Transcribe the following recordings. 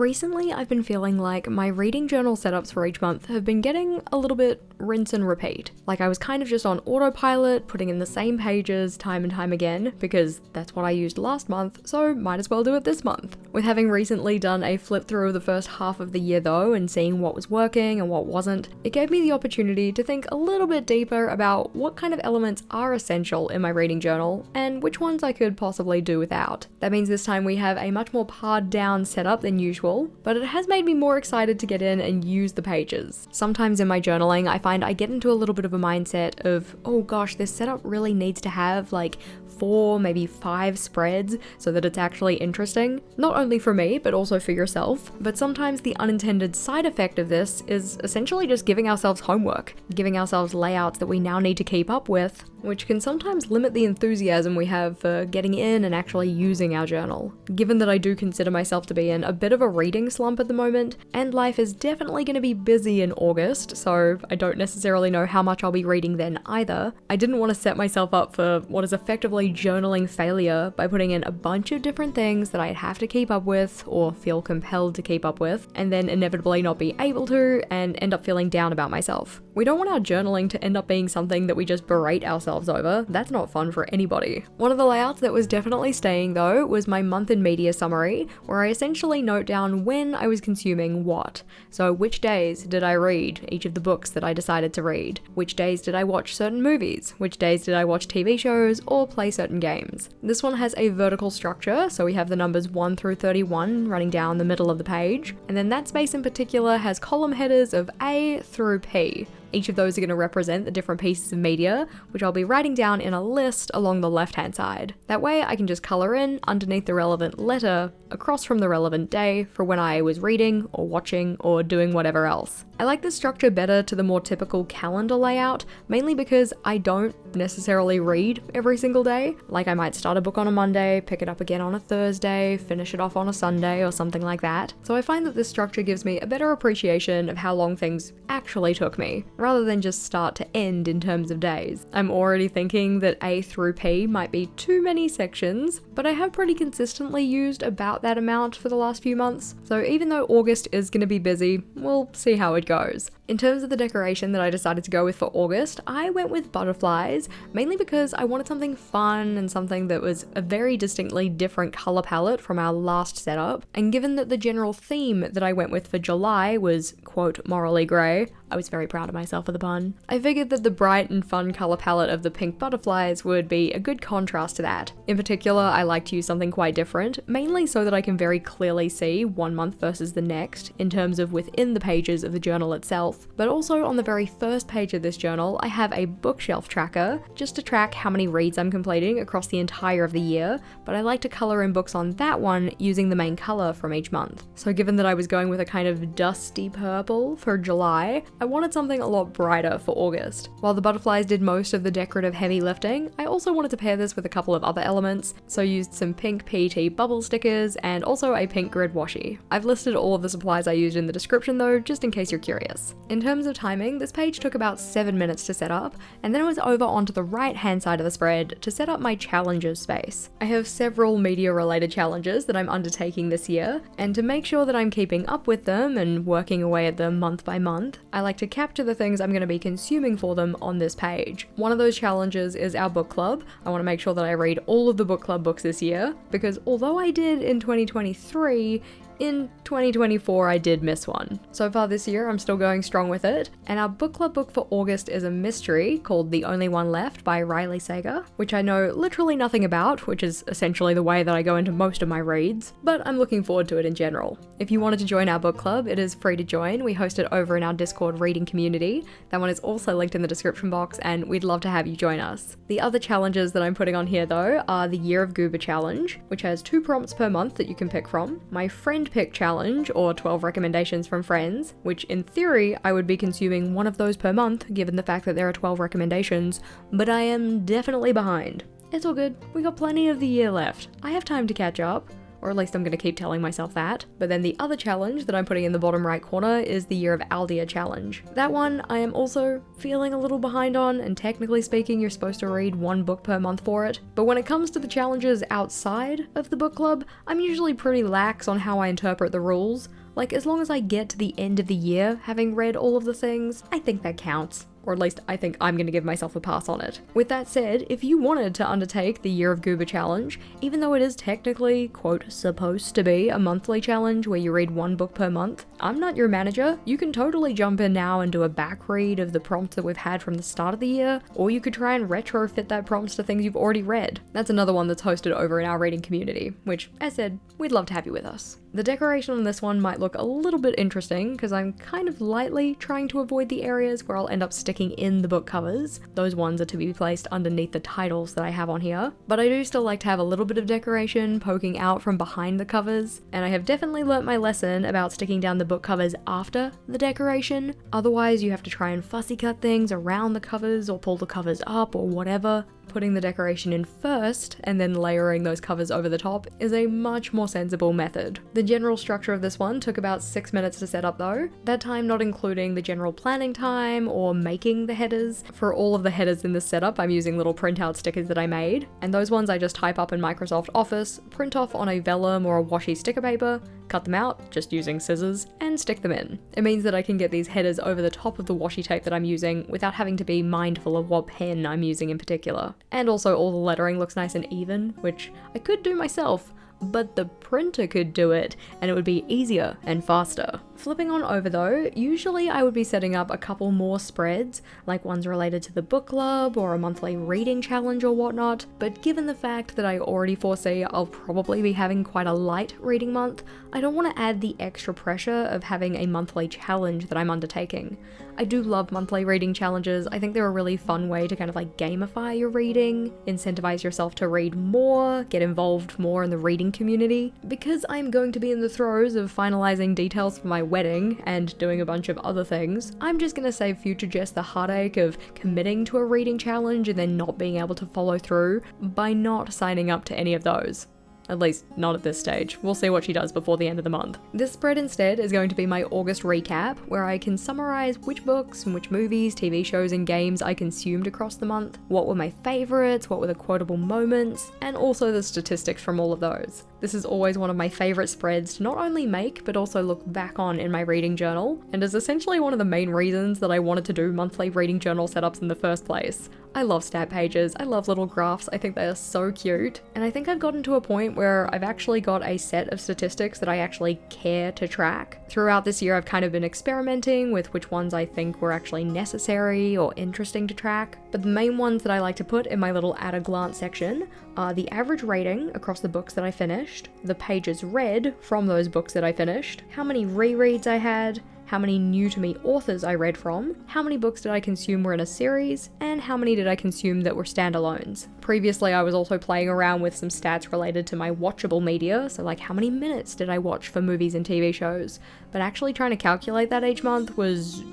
Recently, I've been feeling like my reading journal setups for each month have been getting a little bit rinse and repeat. Like I was kind of just on autopilot, putting in the same pages time and time again, because that's what I used last month, so might as well do it this month. With having recently done a flip through of the first half of the year though, and seeing what was working and what wasn't, it gave me the opportunity to think a little bit deeper about what kind of elements are essential in my reading journal, and which ones I could possibly do without. That means this time we have a much more pared down setup than usual, but it has made me more excited to get in and use the pages. Sometimes in my journaling, I find I get into a little bit of a mindset of, oh gosh, this setup really needs to have like 4, maybe 5 spreads so that it's actually interesting. Not only for me, but also for yourself. But sometimes the unintended side effect of this is essentially just giving ourselves homework, giving ourselves layouts that we now need to keep up with, which can sometimes limit the enthusiasm we have for getting in and actually using our journal. Given that I do consider myself to be in a bit of a reading slump at the moment, and life is definitely going to be busy in August, so I don't necessarily know how much I'll be reading then either, I didn't want to set myself up for what is effectively journaling failure by putting in a bunch of different things that I'd have to keep up with or feel compelled to keep up with, and then inevitably not be able to and end up feeling down about myself. We don't want our journaling to end up being something that we just berate ourselves over. That's not fun for anybody. One of the layouts that was definitely staying though was my month in media summary, where I essentially note down when I was consuming what. So which days did I read each of the books that I decided to read? Which days did I watch certain movies? Which days did I watch TV shows or play certain games? This one has a vertical structure, so we have the numbers 1 through 31 running down the middle of the page, and then that space in particular has column headers of A through P. Each of those are going to represent the different pieces of media, which I'll be writing down in a list along the left-hand side. That way I can just colour in underneath the relevant letter across from the relevant day for when I was reading or watching or doing whatever else. I like this structure better to the more typical calendar layout, mainly because I don't necessarily read every single day. Like I might start a book on a Monday, pick it up again on a Thursday, finish it off on a Sunday or something like that. So I find that this structure gives me a better appreciation of how long things actually took me, rather than just start to end in terms of days. I'm already thinking that A through P might be too many sections, but I have pretty consistently used about that amount for the last few months, so even though August is going to be busy, we'll see how it goes. In terms of the decoration that I decided to go with for August, I went with butterflies, mainly because I wanted something fun and something that was a very distinctly different colour palette from our last setup, and given that the general theme that I went with for July was, quote, morally grey, I was very proud of myself for the pun, I figured that the bright and fun colour palette of the pink butterflies would be a good contrast to that. In particular, I like to use something quite different, mainly so that I can very clearly see one month versus the next, in terms of within the pages of the journal itself. But also on the very first page of this journal, I have a bookshelf tracker, just to track how many reads I'm completing across the entire of the year, but I like to colour in books on that one using the main colour from each month. So given that I was going with a kind of dusty purple for July, I wanted something a lot brighter for August. While the butterflies did most of the decorative heavy lifting, I also wanted to pair this with a couple of other elements, so used some pink PET bubble stickers and also a pink grid washi. I've listed all of the supplies I used in the description though, just in case you're curious. In terms of timing, this page took about 7 minutes to set up, and then it was over onto the right hand side of the spread to set up my challenges space. I have several media related challenges that I'm undertaking this year, and to make sure that I'm keeping up with them and working away at them month by month, I like to capture the things I'm going to be consuming for them on this page. One of those challenges is our book club. I want to make sure that I read all of the book club books this year, because although I did in 2023, in 2024 I did miss one. So far this year I'm still going strong with it, and our book club book for August is a mystery called The Only One Left by Riley Sager, which I know literally nothing about, which is essentially the way that I go into most of my reads, but I'm looking forward to it in general. If you wanted to join our book club, it is free to join. We host it over in our Discord reading community. That one is also linked in the description box, and we'd love to have you join us. The other challenges that I'm putting on here though are the Year of Goober challenge, which has 2 prompts per month that you can pick from, my friend pick challenge, or 12 recommendations from friends, which in theory I would be consuming one of those per month given the fact that there are 12 recommendations, but I am definitely behind. It's all good, we got plenty of the year left. I have time to catch up. or at least I'm going to keep telling myself that. But then the other challenge that I'm putting in the bottom right corner is the Year of Aldia challenge. That one I am also feeling a little behind on, and technically speaking you're supposed to read 1 book per month for it. But when it comes to the challenges outside of the book club, I'm usually pretty lax on how I interpret the rules. Like, as long as I get to the end of the year having read all of the things, I think that counts. Or at least I think I'm going to give myself a pass on it. With that said, if you wanted to undertake the Year of Goober challenge, even though it is technically, quote, supposed to be a monthly challenge where you read 1 book per month, I'm not your manager. You can totally jump in now and do a back read of the prompts that we've had from the start of the year, or you could try and retrofit that prompts to things you've already read. That's another one that's hosted over in our reading community, which, as said, we'd love to have you with us. The decoration on this one might look a little bit interesting because I'm kind of lightly trying to avoid the areas where I'll end up sticking in the book covers. Those ones are to be placed underneath the titles that I have on here. But I do still like to have a little bit of decoration poking out from behind the covers, and I have definitely learnt my lesson about sticking down the book covers after the decoration. Otherwise you have to try and fussy cut things around the covers or pull the covers up or whatever. Putting the decoration in first and then layering those covers over the top is a much more sensible method. The general structure of this one took about 6 minutes to set up though, that time not including the general planning time or making the headers. For all of the headers in this setup I'm using little printout stickers that I made, and those ones I just type up in Microsoft Office, print off on a vellum or a washi sticker paper, cut them out just using scissors, and stick them in. It means that I can get these headers over the top of the washi tape that I'm using without having to be mindful of what pen I'm using in particular. And also all the lettering looks nice and even, which I could do myself, but the printer could do it, and it would be easier and faster. Flipping on over though, usually I would be setting up a couple more spreads, like ones related to the book club or a monthly reading challenge or whatnot, but given the fact that I already foresee I'll probably be having quite a light reading month, I don't want to add the extra pressure of having a monthly challenge that I'm undertaking. I do love monthly reading challenges. I think they're a really fun way to kind of like gamify your reading, incentivize yourself to read more, get involved more in the reading community. Because I'm going to be in the throes of finalizing details for my wedding and doing a bunch of other things, I'm just gonna save future Jess the heartache of committing to a reading challenge and then not being able to follow through by not signing up to any of those. At least not at this stage. We'll see what she does before the end of the month. This spread instead is going to be my August recap, where I can summarize which books and which movies, TV shows and games I consumed across the month, what were my favorites, what were the quotable moments, and also the statistics from all of those. This is always one of my favorite spreads to not only make, but also look back on in my reading journal, and is essentially one of the main reasons that I wanted to do monthly reading journal setups in the first place. I love stat pages, I love little graphs, I think they are so cute, and I think I've gotten to a point where I've actually got a set of statistics that I actually care to track. Throughout this year I've kind of been experimenting with which ones I think were actually necessary or interesting to track, but the main ones that I like to put in my little at a glance section are the average rating across the books that I finished, the pages read from those books that I finished, how many rereads I had, how many new to me authors I read from, how many books did I consume were in a series, and how many did I consume that were standalones. Previously I was also playing around with some stats related to my watchable media, so like how many minutes did I watch for movies and TV shows, but actually trying to calculate that each month was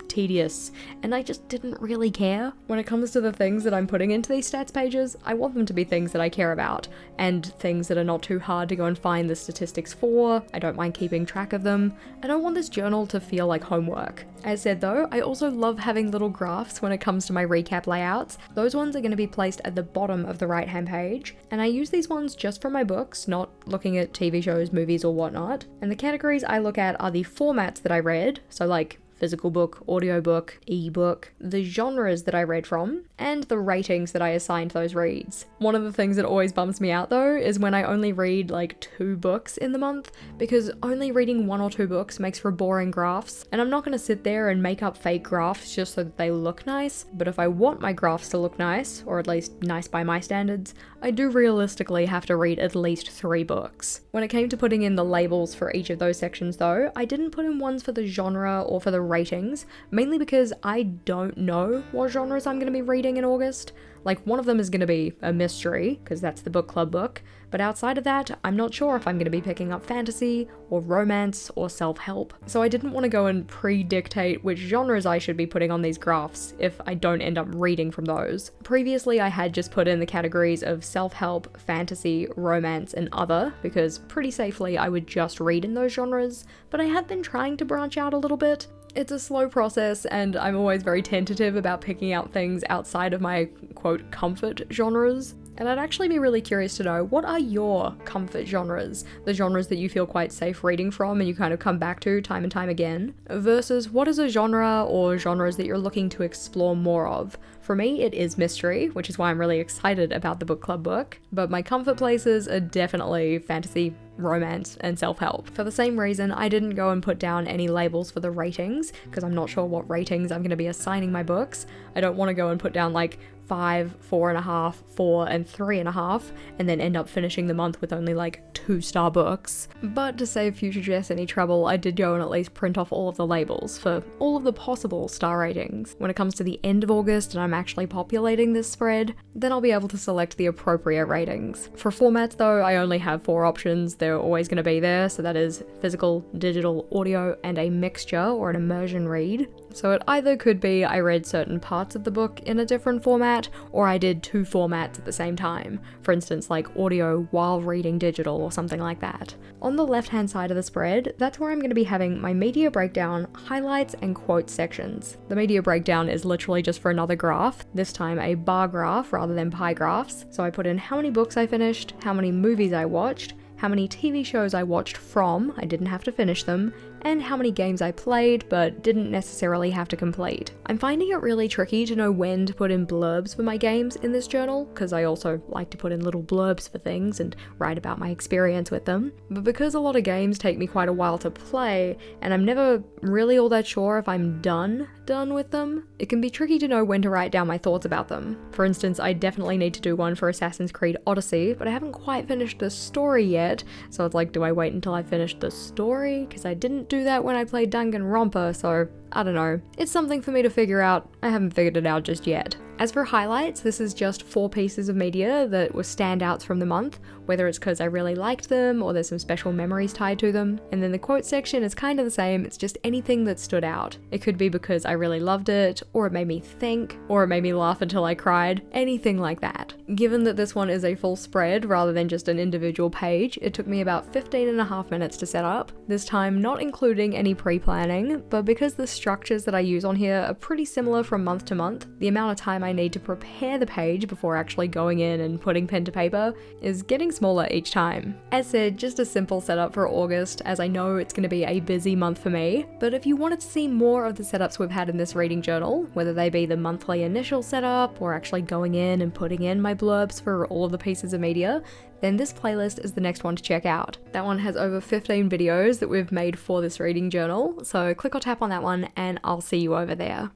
tedious, and I just didn't really care. When it comes to the things that I'm putting into these stats pages, I want them to be things that I care about, and things that are not too hard to go and find the statistics for. I don't mind keeping track of them. I don't want this journal to feel like homework. As said though, I also love having little graphs when it comes to my recap layouts. Those ones are going to be placed at the bottom of the right hand page, and I use these ones just for my books, not looking at TV shows, movies or whatnot. And the categories I look at are the formats that I read, so like physical book, audiobook, ebook, the genres that I read from, and the ratings that I assigned those reads. One of the things that always bums me out though is when I only read like 2 books in the month, because only reading 1 or 2 books makes for boring graphs, and I'm not going to sit there and make up fake graphs just so that they look nice, but if I want my graphs to look nice, or at least nice by my standards, I do realistically have to read at least 3 books. When it came to putting in the labels for each of those sections though, I didn't put in ones for the genre or for the ratings, mainly because I don't know what genres I'm going to be reading in August. Like, one of them is going to be a mystery, because that's the book club book, but outside of that, I'm not sure if I'm going to be picking up fantasy, or romance, or self-help. So I didn't want to go and pre-dictate which genres I should be putting on these graphs if I don't end up reading from those. Previously, I had just put in the categories of self-help, fantasy, romance, and other, because pretty safely I would just read in those genres, but I have been trying to branch out a little bit. It's a slow process, and I'm always very tentative about picking out things outside of my, quote, comfort genres. And I'd actually be really curious to know, what are your comfort genres? The genres that you feel quite safe reading from and you kind of come back to time and time again, versus what is a genre or genres that you're looking to explore more of? For me, it is mystery, which is why I'm really excited about the book club book, but my comfort places are definitely fantasy, romance, and self-help. For the same reason, I didn't go and put down any labels for the ratings, because I'm not sure what ratings I'm going to be assigning my books. I don't want to go and put down like 5, 4.5, 4, and 3.5, and then end up finishing the month with only like 2-star books. But to save future Jess any trouble, I did go and at least print off all of the labels for all of the possible star ratings. When it comes to the end of August and I'm actually populating this spread, then I'll be able to select the appropriate ratings. For formats though, I only have 4 options. They're always going to be there, so that is physical, digital, audio, and a mixture or an immersion read. So it either could be I read certain parts of the book in a different format, or I did 2 formats at the same time. For instance, like audio while reading digital or something like that. On the left-hand side of the spread, that's where I'm going to be having my media breakdown, highlights, and quotes sections. The media breakdown is literally just for another graph, this time a bar graph rather than pie graphs. So I put in how many books I finished, how many movies I watched, how many TV shows I watched from, I didn't have to finish them, and how many games I played but didn't necessarily have to complete. I'm finding it really tricky to know when to put in blurbs for my games in this journal, because I also like to put in little blurbs for things and write about my experience with them. But because a lot of games take me quite a while to play, and I'm never really all that sure if I'm done with them, it can be tricky to know when to write down my thoughts about them. For instance, I definitely need to do one for Assassin's Creed Odyssey, but I haven't quite finished the story yet, so it's like, do I wait until I finish the story? Because I didn't do that when I played Danganronpa, so I don't know. It's something for me to figure out. I haven't figured it out just yet. As for highlights, this is just 4 pieces of media that were standouts from the month, whether it's because I really liked them or there's some special memories tied to them. And then the quote section is kind of the same, it's just anything that stood out. It could be because I really loved it, or it made me think, or it made me laugh until I cried, anything like that. Given that this one is a full spread rather than just an individual page, it took me about 15.5 minutes to set up, this time not including any pre-planning, but because the structures that I use on here are pretty similar from month to month, the amount of time I need to prepare the page before actually going in and putting pen to paper is getting smaller each time. As said, just a simple setup for August, as I know it's going to be a busy month for me, but if you wanted to see more of the setups we've had in this reading journal, whether they be the monthly initial setup or actually going in and putting in my blurbs for all of the pieces of media, then this playlist is the next one to check out. That one has over 15 videos that we've made for this reading journal, so click or tap on that one and I'll see you over there.